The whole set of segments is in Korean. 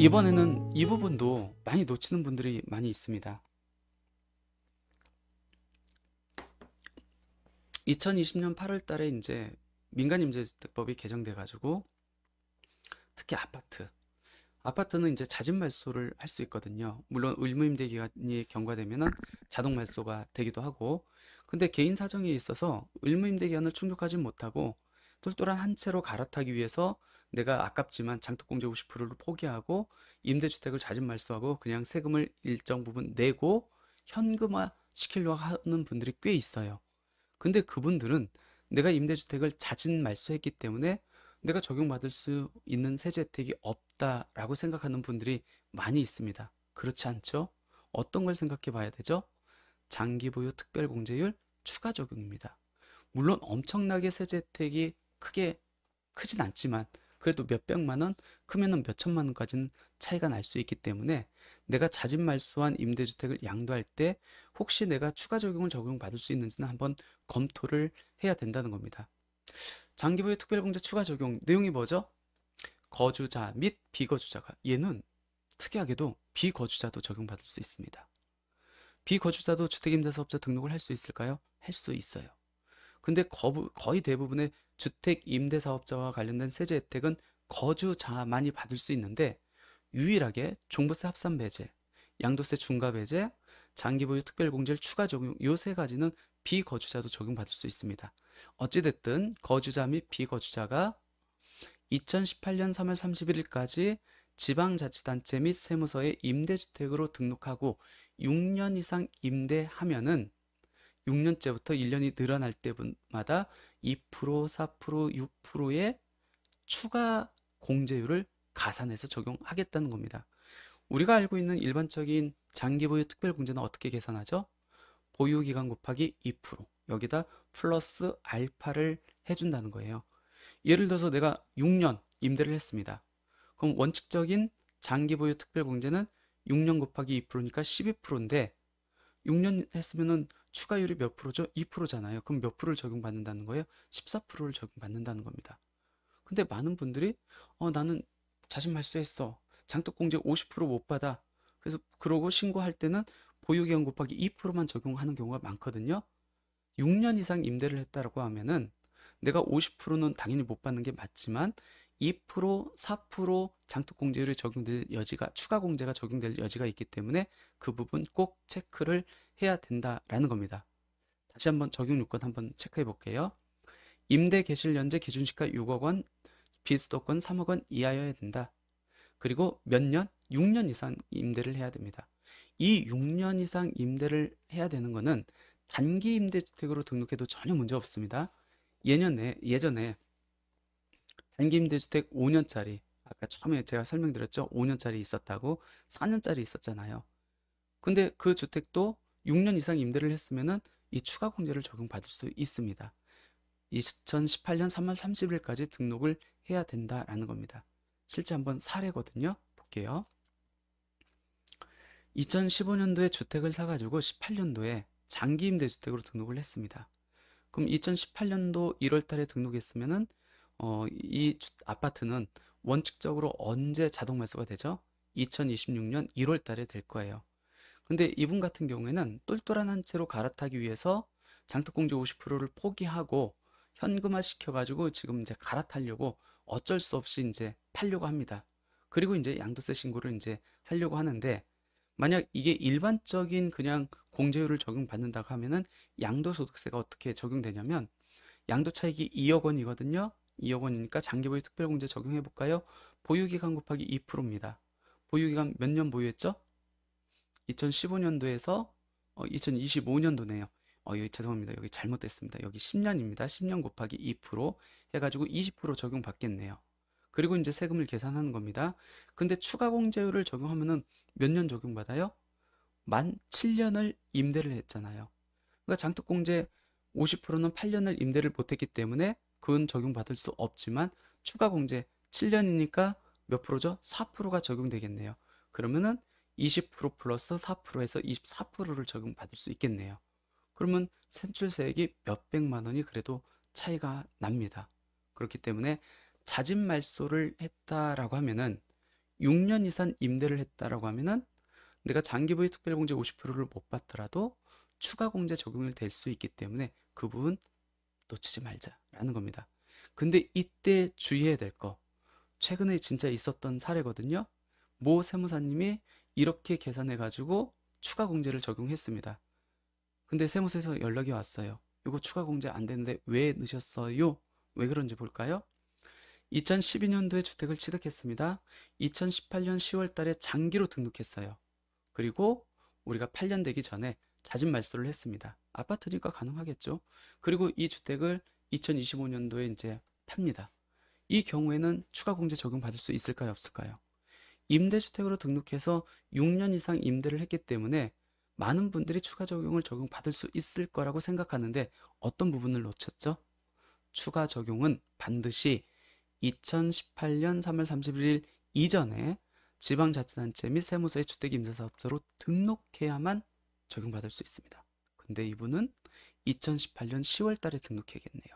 이번에는 이 부분도 많이 놓치는 분들이 많이 있습니다. 2020년 8월 달에 이제 민간임대주택법이 개정돼 가지고 특히 아파트는 이제 자진 말소를 할 수 있거든요. 물론 의무임대 기간이 경과되면은 자동 말소가 되기도 하고, 근데 개인 사정에 있어서 의무임대 기간을 충족하지 못하고 똘똘한 한 채로 갈아타기 위해서 내가 아깝지만 장독공제 50%를 포기하고 임대주택을 자진 말소하고 그냥 세금을 일정 부분 내고 현금화 시키려고 하는 분들이 꽤 있어요. 근데 그분들은 내가 임대주택을 자진 말소했기 때문에 내가 적용받을 수 있는 세제 혜택이 없다라고 생각하는 분들이 많이 있습니다. 그렇지 않죠? 어떤 걸 생각해 봐야 되죠? 장기 보유 특별공제율 추가 적용입니다. 물론 엄청나게 세제 혜택이 크진 않지만 그래도 몇백만 원, 크면은 몇천만 원까지는 차이가 날 수 있기 때문에 내가 자진 말소한 임대주택을 양도할 때 혹시 내가 추가 적용을 적용받을 수 있는지는 한번 검토를 해야 된다는 겁니다. 장기보유 특별공제 추가 적용 내용이 뭐죠? 거주자 및 비거주자가, 얘는 특이하게도 비거주자도 적용받을 수 있습니다. 비거주자도 주택임대사업자 등록을 할 수 있을까요? 할 수 있어요. 근데 거의 대부분의 주택임대사업자와 관련된 세제 혜택은 거주자만이 받을 수 있는데, 유일하게 종부세 합산 배제, 양도세 중과 배제, 장기보유 특별공제를 추가 적용, 요 세 가지는 비거주자도 적용받을 수 있습니다. 어찌됐든 거주자 및 비거주자가 2018년 3월 31일까지 지방자치단체 및 세무서에 임대주택으로 등록하고 6년 이상 임대하면은 6년째부터 1년이 늘어날 때마다 2%, 4%, 6%의 추가 공제율을 가산해서 적용하겠다는 겁니다. 우리가 알고 있는 일반적인 장기보유 특별공제는 어떻게 계산하죠? 보유기간 곱하기 2%, 여기다 플러스 알파를 해준다는 거예요. 예를 들어서 내가 6년 임대를 했습니다. 그럼 원칙적인 장기보유 특별공제는 6년 곱하기 2%니까 12%인데 6년 했으면은 추가율이 몇 프로죠? 2%잖아요. 그럼 몇 프로를 적용받는다는 거예요? 14%를 적용받는다는 겁니다. 근데 많은 분들이 나는 자진 말소했어. 장독공제 50%못 받아. 그래서 그러고 신고할 때는 보유기간 곱하기 2%만 적용하는 경우가 많거든요. 6년 이상 임대를 했다라고 하면은 내가 50%는 당연히 못 받는 게 맞지만 2%, 4% 장독공제율이 적용될 여지가, 추가 공제가 적용될 여지가 있기 때문에 그 부분 꼭 체크를 해야 된다라는 겁니다. 다시 한번 적용 요건 한번 체크해 볼게요. 임대 개실 연재 기준 시가 6억 원, 비수도권 3억 원 이하여야 된다. 그리고 몇 년? 6년 이상 임대를 해야 됩니다. 이 6년 이상 임대를 해야 되는 거는 단기 임대주택으로 등록해도 전혀 문제 없습니다. 예전에 단기 임대주택 5년짜리, 아까 처음에 제가 설명드렸죠? 5년짜리 있었다고, 4년짜리 있었잖아요. 근데 그 주택도 6년 이상 임대를 했으면은 이 추가 공제를 적용받을 수 있습니다. 2018년 3월 30일까지 등록을 해야 된다라는 겁니다. 실제 한번 사례거든요. 볼게요. 2015년도에 주택을 사가지고 18년도에 장기 임대주택으로 등록을 했습니다. 그럼 2018년도 1월 달에 등록했으면은 이 아파트는 원칙적으로 언제 자동 매수가 되죠? 2026년 1월 달에 될 거예요. 근데 이분 같은 경우에는 똘똘한 한 채로 갈아타기 위해서 장독공제 50%를 포기하고 현금화 시켜가지고 지금 이제 갈아타려고 어쩔 수 없이 이제 팔려고 합니다. 그리고 이제 양도세 신고를 이제 하려고 하는데, 만약 이게 일반적인 그냥 공제율을 적용받는다고 하면은 양도소득세가 어떻게 적용되냐면, 양도차익이 2억 원이거든요. 2억 원이니까 장기보유 특별공제 적용해 볼까요? 보유기간 곱하기 2%입니다. 보유기간 몇 년 보유했죠? 2015년도에서 2025년도네요. 여기 죄송합니다. 여기 잘못됐습니다. 여기 10년입니다. 10년 곱하기 2% 해가지고 20% 적용받겠네요. 그리고 이제 세금을 계산하는 겁니다. 근데 추가 공제율을 적용하면은 몇 년 적용받아요? 만 7년을 임대를 했잖아요. 그러니까 장독공제 50%는 8년을 임대를 못했기 때문에 그건 적용받을 수 없지만 추가 공제 7년이니까 몇 프로죠? 4%가 적용되겠네요. 그러면은 20% 플러스 4%에서 24%를 적용받을 수 있겠네요. 그러면 세출세액이 몇백만 원이 그래도 차이가 납니다. 그렇기 때문에 자진 말소를 했다라고 하면은 6년 이상 임대를 했다라고 하면은 내가 장기보유 특별공제 50%를 못 받더라도 추가 공제 적용이 될 수 있기 때문에 그 부분 놓치지 말자라는 겁니다. 근데 이때 주의해야 될 거, 최근에 진짜 있었던 사례거든요. 모 세무사님이 이렇게 계산해가지고 추가 공제를 적용했습니다. 근데 세무서에서 연락이 왔어요. 이거 추가 공제 안 되는데 왜 넣으셨어요? 왜 그런지 볼까요? 2012년도에 주택을 취득했습니다. 2018년 10월 달에 장기로 등록했어요. 그리고 우리가 8년 되기 전에 자진 말소를 했습니다. 아파트니까 가능하겠죠. 그리고 이 주택을 2025년도에 이제 팝니다. 이 경우에는 추가 공제 적용받을 수 있을까요, 없을까요? 임대주택으로 등록해서 6년 이상 임대를 했기 때문에 많은 분들이 추가 적용을 적용받을 수 있을 거라고 생각하는데 어떤 부분을 놓쳤죠? 추가 적용은 반드시 2018년 3월 31일 이전에 지방자치단체 및 세무서의 주택임대사업소로 등록해야만 적용받을 수 있습니다. 근데 이분은 2018년 10월 달에 등록해야겠네요.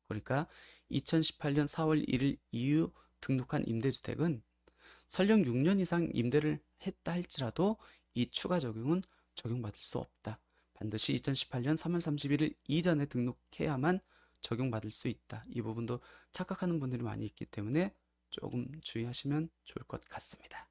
그러니까 2018년 4월 1일 이후 등록한 임대주택은 설령 6년 이상 임대를 했다 할지라도 이 추가 적용은 적용받을 수 없다. 반드시 2018년 3월 31일 이전에 등록해야만 적용받을 수 있다. 이 부분도 착각하는 분들이 많이 있기 때문에 조금 주의하시면 좋을 것 같습니다.